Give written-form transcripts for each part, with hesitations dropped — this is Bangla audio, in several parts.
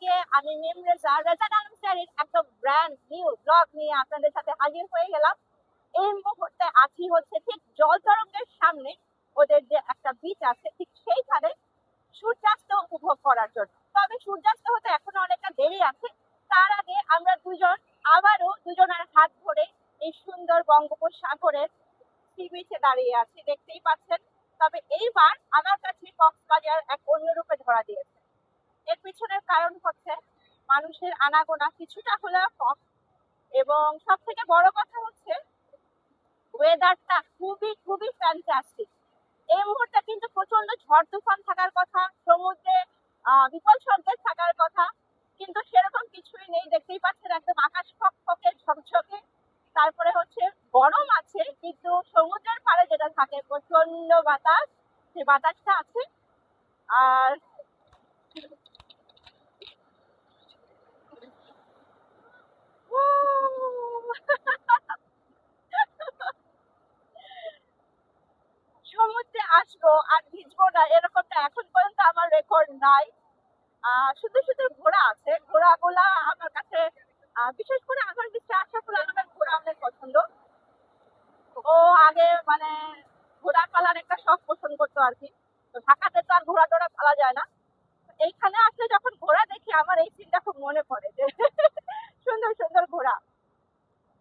থেকে আমি রেজা আলমসারির একদম ব্র্যান্ড নিউ ব্লগ নিয়ে আপনাদের সাথে হাজির হয়ে গেলাম। এই মুহূর্তে আছি হচ্ছে ঠিক জল তরঙ্গের সামনে, ওদের যে একটা বিচ আছে ঠিক সেইখানে সূর্যাস্ত উপভোগ করার জন্য। তবে সূর্যাস্ত হতে এখনো অনেকটা দেরি আছে। তার আগে আমরা আবারও দুজনের হাত ধরে এই সুন্দর বঙ্গোপসাগরের সি বিচে দাঁড়িয়ে আছি, দেখতেই পাচ্ছেন। তবে এইবার আমার কাছে কক্সবাজার এক অন্য রূপে ধরা দিয়েছে। এর পিছনের কারণ হচ্ছে মানুষের আনাগোনা কিছুটা হলেও কম, এবং সব থেকে বড় কথা হচ্ছে ওয়েদারটা খুবই খুবই ফ্যান্টাস্টিক। এই মুহূর্তে কিন্তু প্রচন্ড ঝড় তুফান থাকার কথা, সমুদ্রে বিপদ সজ্ঞা থাকার কথা, কিন্তু সেরকম কিছুই নেই। দেখতেই পাচ্ছেন একদম আকাশ ফকফকে ঝকঝকে। তারপরে হচ্ছে গরম আছে, কিন্তু সমুদ্রের পাড়ে যেটা থাকে প্রচন্ড বাতাস, সে বাতাসটা আছে। আর সমুদ্রে আসবো আর ভিজবো না এরকমটা এখন পর্যন্ত আমার রেকর্ড নাই। শুধু শুধু ঘোড়া আছে, ঘোড়াগুলা আমার কাছে বিশেষ করে আমার মিস্টার আশরাফুল আলমের ঘোড়া অনেক পছন্দ। ও আগে মানে ঘোড়া পালার একটা শখ পোষণ করতো আর কি। তো ঢাকাতে তো আর ঘোড়া টোড়া পালা যায় না। এইখানে আসলে যখন ঘোড়া দেখি আমার এই সিনটা খুব মনে পড়ে যে সুন্দর সুন্দর ঘোড়া।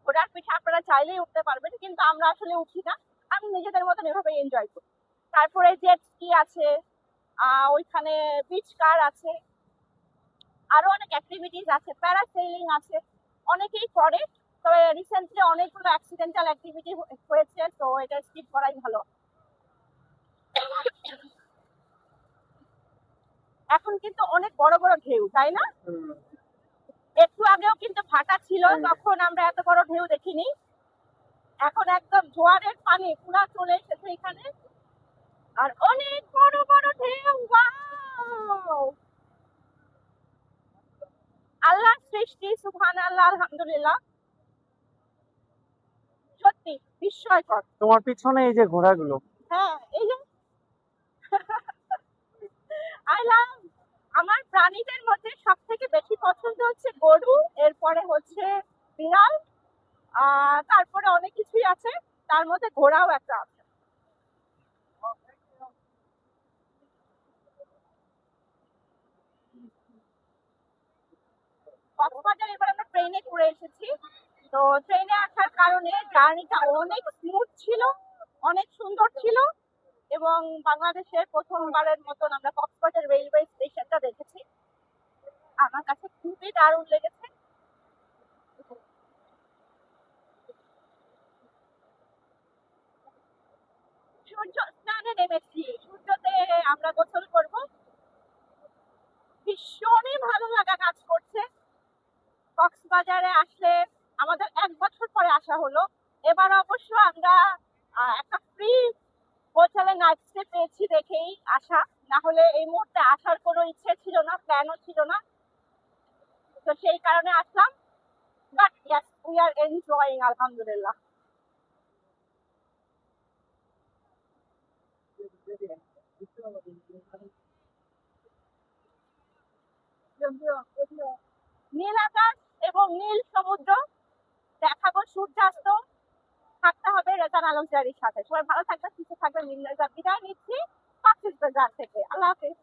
ঘোড়ার পিঠে আপনারা চাইলেই উঠতে পারবেন, কিন্তু আমরা আসলে উঠি না। আমি নিজেদের মতন এভাবে এনজয় করি। তারপরে জেট স্কি আছে, ওইখানে বিচ কার আছে, আরো অনেক অ্যাক্টিভিটিস আছে, প্যারাসেলিং আছে, অনেকেই করে। তবে রিসেন্টলি অনেকগুলো অ্যাক্সিডেন্টাল অ্যাক্টিভিটি হয়েছে, তো এটা স্কিপ করাই ভালো। এখন কিন্তু অনেক বড় বড় ঢেউ, তাই না? একটু আগেও কিন্তু ভাটা ছিল, তখন আমরা এত বড় ঢেউ দেখিনি। এখন একদম জোয়ারের পানি পুরা চলে এসেছে এখানে, আর অনেক বড় বড় ঢেউ। ওয়াও! আল্লাহ সৃষ্টি, সুবহানাল্লাহ, আলহামদুলিল্লাহ, সত্যি বিস্ময়কর। তোমার পিছনে এই যে ঘোড়াগুলো, হ্যাঁ, এই যে আই লাভ, আমার প্রাণীদের মধ্যে সব থেকে বেশি পছন্দ হচ্ছে গরু, এরপরে হচ্ছে বিড়াল, তারপরে অনেক কিছুই আছে, তার মধ্যে ঘোড়াও একটা আছে। কক্সবাজার এবার আমরা ট্রেনে ঘুরে এসেছি। তো ট্রেনে আসার কারণে জার্নিটা অনেক স্মুথ ছিল, অনেক সুন্দর ছিল, এবং বাংলাদেশের প্রথমবারের মতন আমরা কক্সবাজার রেলওয়ে স্টেশনটা দেখেছি। আমার কাছে খুবই দারুণ লেগেছে। সূর্য স্নানে নেমেছি, সূর্যতে আমরা গোসল করব, ভীষণই ভালো লাগা কাজ করছে। কক্সবাজারে আসলে আমাদের 1 বছর পরে আসা হলো। এবার অবশ্য আমরা একটা ফ্রি হোটেলে নাইট স্টে পেয়েছি দেখেই আসা, না হলে এই মুহূর্তে আসার কোনো ইচ্ছে ছিল না, প্ল্যানও ছিল না। তো সেই কারণে আসলাম। But yes, we are enjoying, আলহামদুলিল্লাহ। নীল আকাশ এবং নীল সমুদ্র, দেখাবো সূর্যাস্ত, থাকতে হবে রেজান আলমজারির সাথে। সবাই ভালো থাকবেন, সুস্থ থাকবেন। বিদায় নিচ্ছি কক্সবাজার থেকে। আল্লাহ হাফিজ।